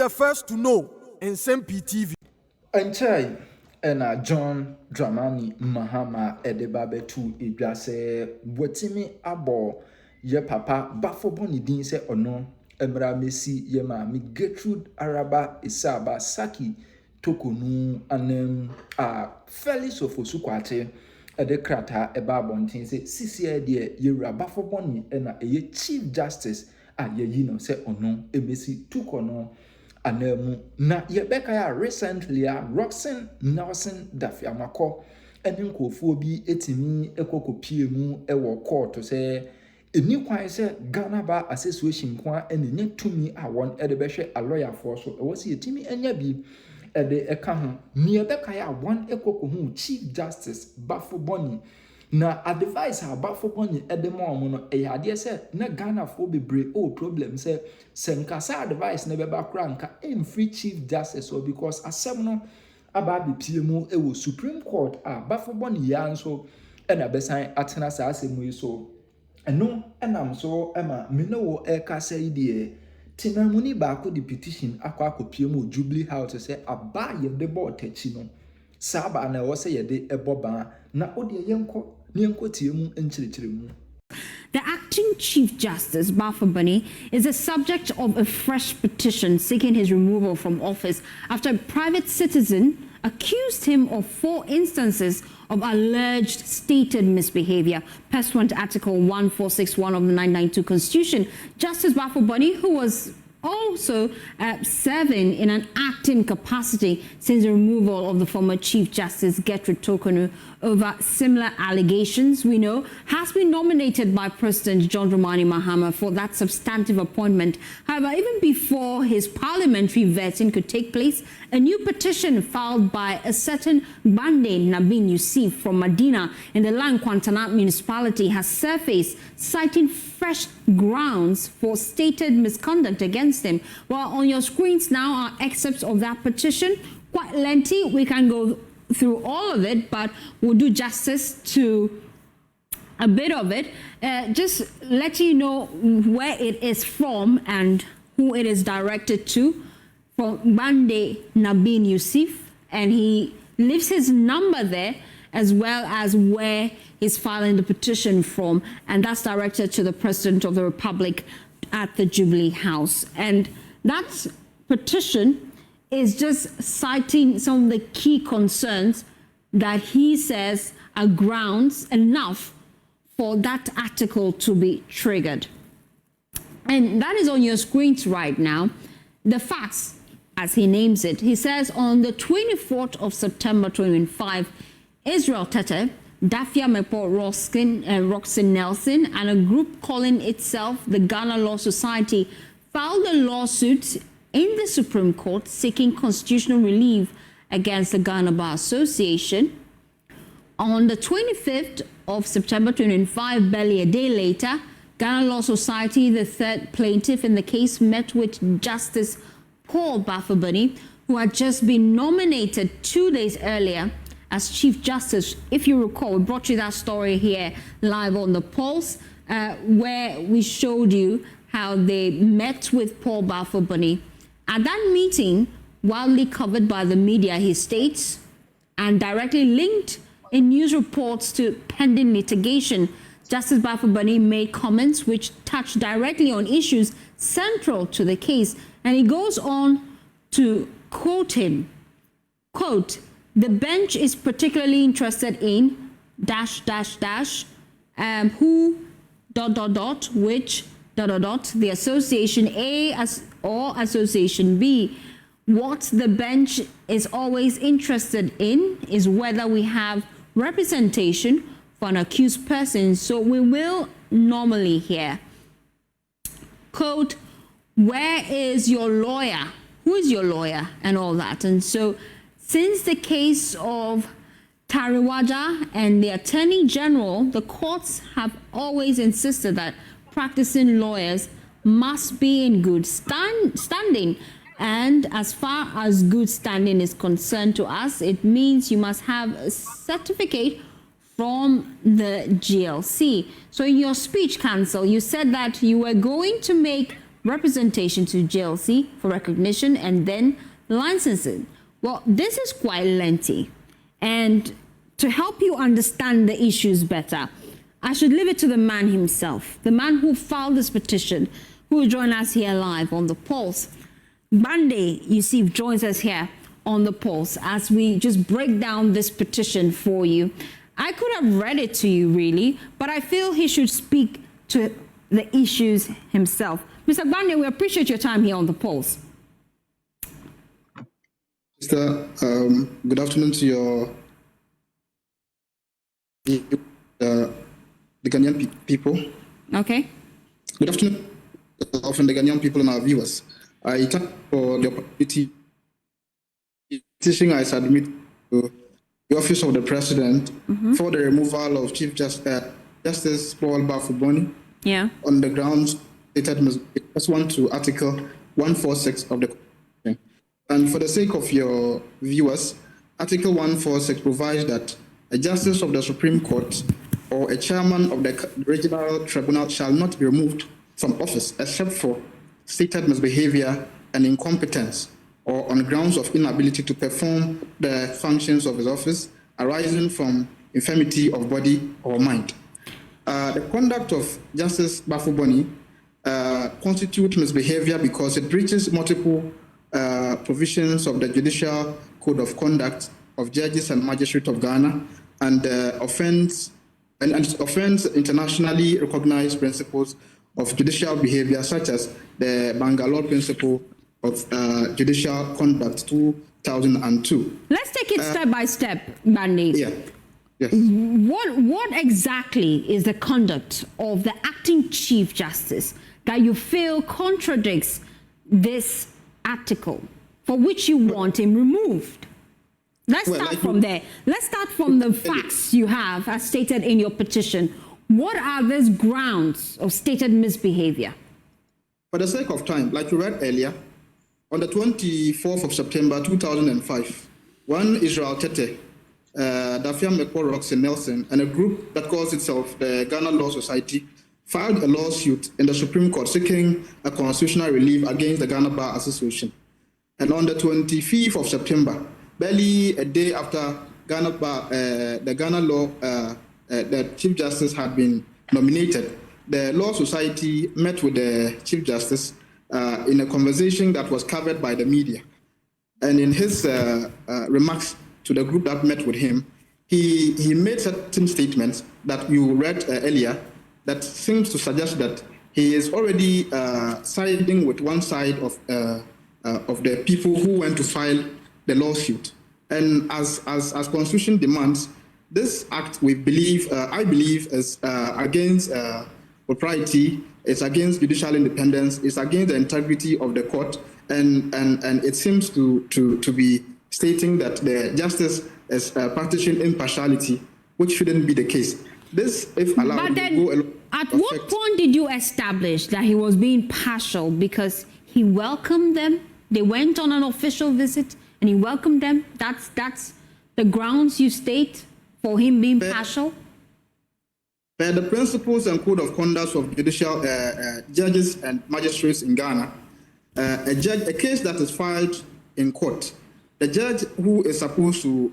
the first to know in Nsem-Pii TV. Enchai ena John Dramani Mahama edeba tu edwa se wotimi abo ye papa Baffoe boni din se ono emra mesi ye ma mi Gertrude Araba Isaba Saki tokonu anem a Felix Ofosu kwate ede krata eba bontin se sisi de yewura Baffoe boni ena eye Chief Justice a ye yi no se ono emesi tukono anemu na yebeka ya recently a Roxanne Nelson Dafiamako ene nkofuo bi etimi ekokopie mu ewo court se eni kwan se Ghana Bar Association kwa ene nye tumi a won ede behwe a lawyer for so ewo se etimi enya bi ede eka ho ni yebeka ya won ekokohu Chief Justice Baffoe boni na advice a Baffoe boni ede mo no ade se na Ghana fo bebre o problem se senkasa advice na beba kra nka free Chief Justice or because asem no aba be pie mu ewo Supreme Court a Baffoe boni ya nso ena besan atena sa asemu so eno enam so ema menowo eka say de tinamuni ba ko the petition akwa akopie mu Jubilee House say aba ye de bo tachi no saba na wo say ye de eboba na ode yenko ne yenko tie mu enchirechire mu. The acting Chief Justice, Baffoe, is the subject of a fresh petition seeking his removal from office after a private citizen accused him of 4 instances of alleged stated misbehavior. Pursuant to Article 1461 of the 1992 Constitution, Justice Baffoe, who was also serving in an acting capacity since the removal of the former Chief Justice Gertrude Tokonu over similar allegations, we know, has been nominated by President John Dramani Mahama for that substantive appointment. However, even before his parliamentary vetting could take place, a new petition filed by a certain Bande Nabin Yusuf from Medina in the Lanquantanat municipality has surfaced, citing fresh grounds for stated misconduct against him. Well, on your screens now are excerpts of that petition. Quite lengthy. We can go through all of it, but we'll do justice to a bit of it. Just let you know where it is from and who it is directed to. From Bande Nabin Yusuf, and he leaves his number there as well as where he's filing the petition from, and that's directed to the President of the Republic at the Jubilee House. And that petition is just citing some of the key concerns that he says are grounds enough for that article to be triggered. And that is on your screens right now. The facts, as he names it, he says on the 24th of September 2025, Israel Tete, Dafia Mepo Roxanne Nelson, and a group calling itself the Ghana Law Society filed a lawsuit in the Supreme Court seeking constitutional relief against the Ghana Bar Association. On the 25th of September 2025, barely a day later, Ghana Law Society, the third plaintiff in the case, met with Justice Paul Baffoe, who had just been nominated 2 days earlier as Chief Justice. If you recall, we brought you that story here live on the Pulse, where we showed you how they met with Paul Baffoe. At that meeting, widely covered by the media, he states, and directly linked in news reports to pending litigation, Justice Baffoe made comments which touched directly on issues central to the case. And he goes on to quote him, quote, "The bench is particularly interested in ... who ... which ... the Association A or Association B. What the bench is always interested in is whether we have representation for an accused person. So we will normally hear, quote, where is your lawyer? Who is your lawyer?" and all that. And so since the case of Tariwaja and the Attorney General, the courts have always insisted that practicing lawyers must be in good standing. And as far as good standing is concerned to us, it means you must have a certificate from the GLC. So in your speech, counsel, you said that you were going to make representation to JLC for recognition, and then licensing. Well, this is quite lengthy. And to help you understand the issues better, I should leave it to the man himself, the man who filed this petition, who will join us here live on The Pulse. Bande Yusuf joins us here on The Pulse as we just break down this petition for you. I could have read it to you, really, but I feel he should speak to the issues himself. Mr. Bande, we appreciate your time here on The Pulse. Sister, good afternoon to the Ghanaian people. Okay. Good afternoon, often the Ghanaian people and our viewers. I thank for the opportunity. Petition I submit to the Office of the President for the removal of Chief Justice Paul Baffoe on the grounds stated pursuant to Article 146 of the Constitution. And for the sake of your viewers, Article 146 provides that a justice of the Supreme Court or a chairman of the regional tribunal shall not be removed from office except for stated misbehavior and incompetence or on grounds of inability to perform the functions of his office arising from infirmity of body or mind. The conduct of Justice Baffoe constitutes misbehavior because it breaches multiple provisions of the Judicial Code of Conduct of Judges and Magistrates of Ghana and offends internationally recognized principles of judicial behavior, such as the Bangalore Principle of Judicial Conduct 2002. Let's take it step by step, Bande. Yeah. Yes. What exactly is the conduct of the acting Chief Justice that you feel contradicts this article for which you want him removed? Let's start from there. Let's start from the facts you have as stated in your petition. What are these grounds of stated misbehavior? For the sake of time, like you read earlier, on the 24th of September 2005, one Israel Tete, Dafiam Mekorox Nelson, and a group that calls itself the Ghana Law Society filed a lawsuit in the Supreme Court seeking a constitutional relief against the Ghana Bar Association. And on the 25th of September, barely a day after the Ghana Law, the Chief Justice had been nominated, the Law Society met with the Chief Justice in a conversation that was covered by the media. And in his remarks to the group that met with him, he made certain statements that you read earlier that seems to suggest that he is already siding with one side of the people who went to file the lawsuit. And as Constitution demands, this act, I believe, is against propriety, it's against judicial independence, it's against the integrity of the court, and it seems to be stating that the justice is practicing impartiality, which shouldn't be the case. This, if allowed, but then, at what point did you establish that he was being partial? Because he welcomed them, they went on an official visit, and he welcomed them. That's the grounds you state for him being partial? The principles and code of conduct of judicial judges and magistrates in Ghana, a case that is filed in court, the judge who is supposed to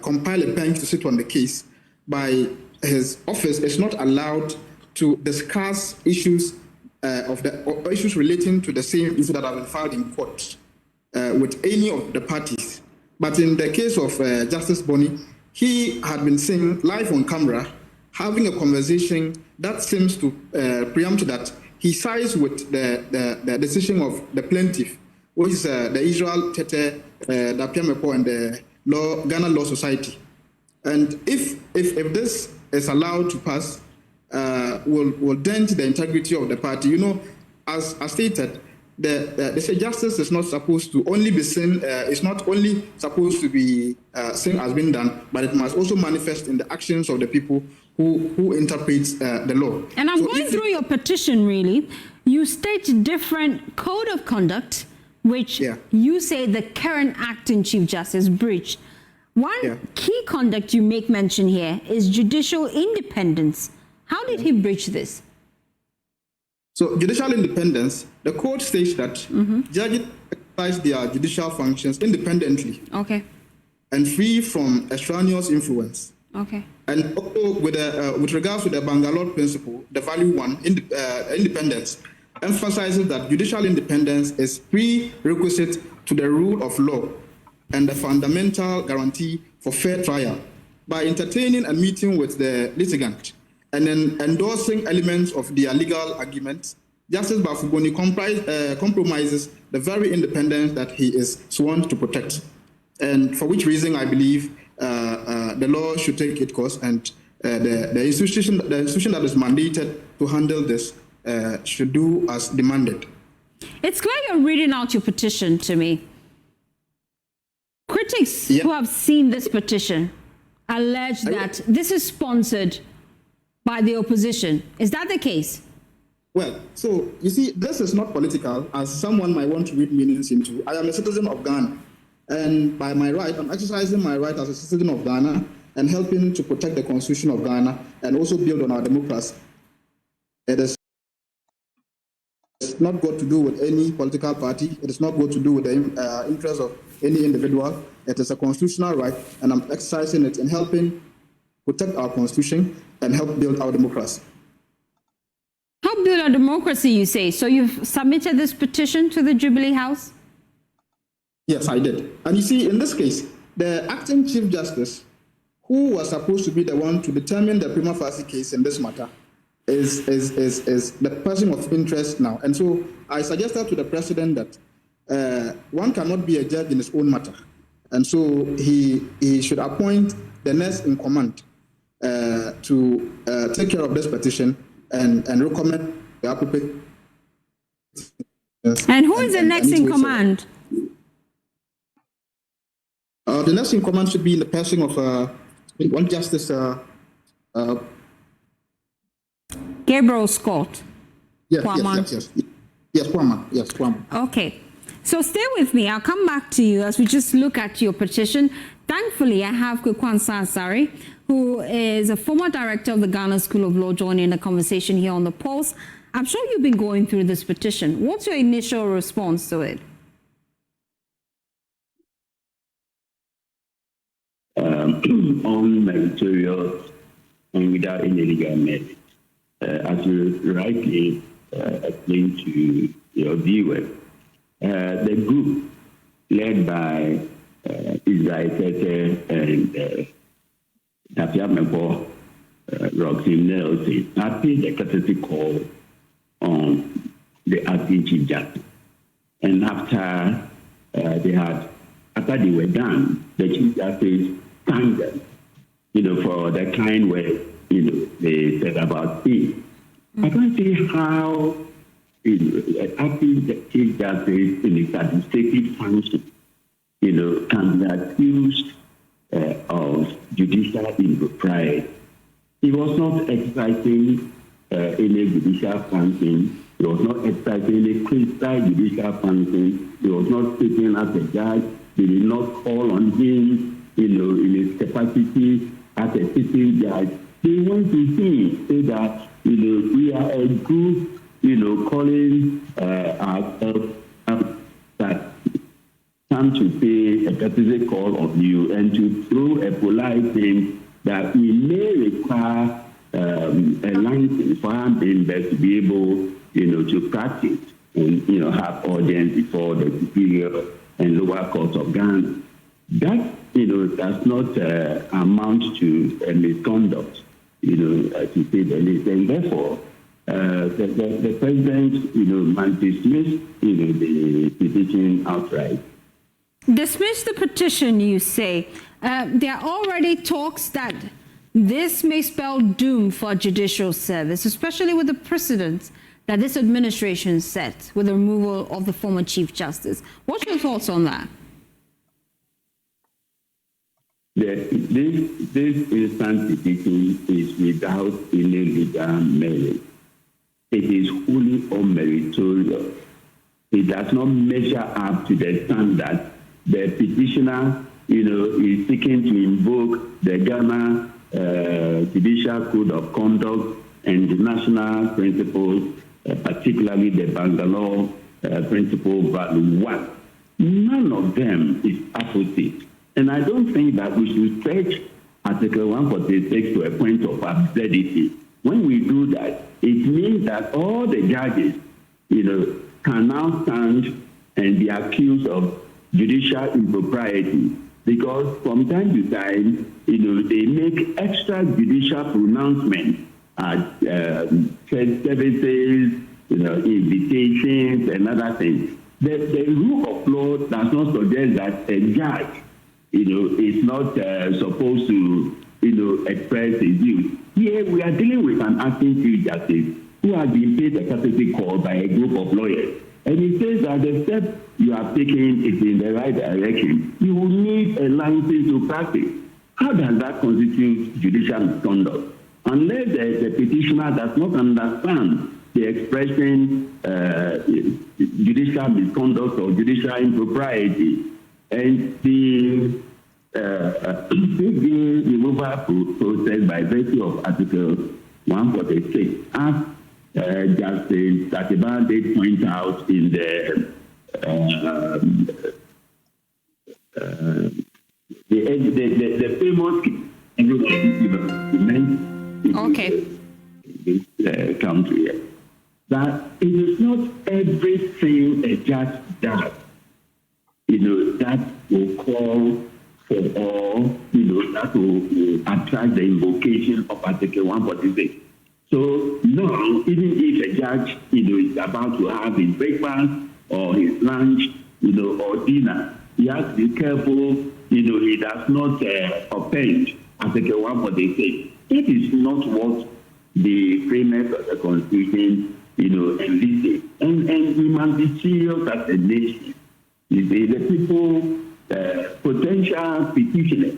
compile a bench to sit on the case by his office is not allowed to discuss issues issues relating to the same issue that have been filed in court with any of the parties. But in the case of Justice Boni, he had been seen live on camera having a conversation that seems to preempt that he sides with the decision of the plaintiff, which is the Israel Tete, Dapiamepo, and the Ghana Law Society. And if this is allowed to pass, will dent the integrity of the party. You know, as stated, they say justice is not supposed to only be seen, it's not only supposed to be seen as being done, but it must also manifest in the actions of the people who interprets the law. And I'm going through your petition, really. You state different code of conduct, which you say the current acting Chief Justice breached. One key conduct you make mention here is judicial independence. How did he breach this? So judicial independence, the code states that judges exercise their judicial functions independently. Okay. And free from extraneous influence. Okay. And also with regards to the Bangalore principle, the value one, independence, emphasizes that judicial independence is prerequisite to the rule of law and the fundamental guarantee for fair trial. By entertaining and meeting with the litigant and then endorsing elements of their legal arguments, Justice Baffoe compromises the very independence that he is sworn to protect. And for which reason I believe the law should take its course, and the institution that is mandated to handle this should do as demanded. It's clear you're reading out your petition to me. Critics who have seen this petition allege that this is sponsored by the opposition. Is that the case? Well, so you see, this is not political, as someone might want to read meanings into. I am a citizen of Ghana, and by my right, I'm exercising my right as a citizen of Ghana and helping to protect the Constitution of Ghana and also build on our democracy. It is not got to do with any political party. It is not got to do with the interests of any individual. It is a constitutional right, and I'm exercising it in helping protect our Constitution and help build our democracy. Help build our democracy, you say. So you've submitted this petition to the Jubilee House? Yes, I did. And you see, in this case, the acting Chief Justice, who was supposed to be the one to determine the prima facie case in this matter, is the person of interest now. And so I suggested to the President that one cannot be a judge in his own matter. And so he should appoint the next in command to take care of this petition and recommend the appropriate. And who is the next in command? The next in command should be in the person of one Justice. Gabriel Scott. Yes, Kwama. Okay. So stay with me. I'll come back to you as we just look at your petition. Thankfully, I have Kukwansa Asare, who is a former director of the Ghana School of Law, joining the conversation here on the Pulse. I'm sure you've been going through this petition. What's your initial response to it? Unmeritorious and without any legal merit. As you rightly explained to your viewers, the group led by Israel Tete and Baffoe, Roxy Nelson, have paid a courtesy call on the acting Chief Justice. And after they were done, the Chief Justice thanked them, for the kind way, they said about me. I can't see how, acting the Chief Justice in his administrative function, can be accused of judicial impropriety. He was not exercising any judicial function. He was not exercising any critical judicial function. He was not sitting as a judge. They did not call on him, in his capacity as a sitting judge. They went to him, say that, we are a group, calling ourselves that come to pay a courtesy call of you and to throw a polite thing that we may require a license for our members to be able, to practice and, have audience before the superior and lower courts of Ghana. That, does not amount to a misconduct, to say the least. And therefore, the president, might dismiss, the petition outright. Dismiss the petition, you say. There are already talks that this may spell doom for judicial service, especially with the precedent that this administration set with the removal of the former Chief Justice. What's your thoughts on that? This instant petition is without any legal merit. It is wholly unmeritorious. It does not measure up to the standard. The petitioner, is seeking to invoke the Ghana Judicial Code of Conduct and the national principles particularly the Bangalore Principle Value 1. None of them is apposite. And I don't think that we should stretch Article 146 to a point of absurdity. When we do that, it means that all the judges, can now stand and be accused of judicial impropriety, because from time to time, they make extrajudicial pronouncements at services, invitations and other things. The rule of law does not suggest that a judge, is not supposed to, express his views. Here we are dealing with an acting chief justice who has been paid a courtesy call by a group of lawyers. And he says that the step you are taking is in the right direction. You will need a license to practice. How does that constitute judicial misconduct? Unless the petitioner does not understand the expression judicial misconduct or judicial impropriety. And the removal process by virtue of Article 146, as Justice Tatiba did point out in the famous in this country, that it is not everything a judge does, that will call for all, that will attract the invocation of Article 146. So now, even if a judge, is about to have his breakfast or his lunch, or dinner, he has to be careful, he does not offend Article 146. That is not what the framers of the Constitution, enlisted. And we must be serious as a nation. The people, potential petitioners,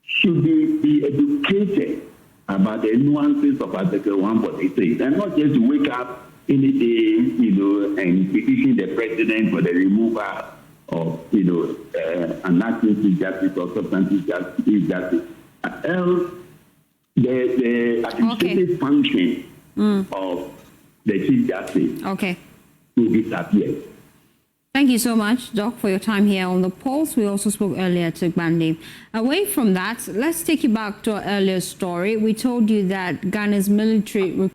should be educated about the nuances of Article 146, and not just wake up any day, and petition the president for the removal of, an acting chief justice or substantive justice. Else, the administrative function of the chief justice will disappear. Thank you so much, Doc, for your time here on The Pulse. We also spoke earlier to Gbandi. Away from that, let's take you back to our earlier story. We told you that Ghana's military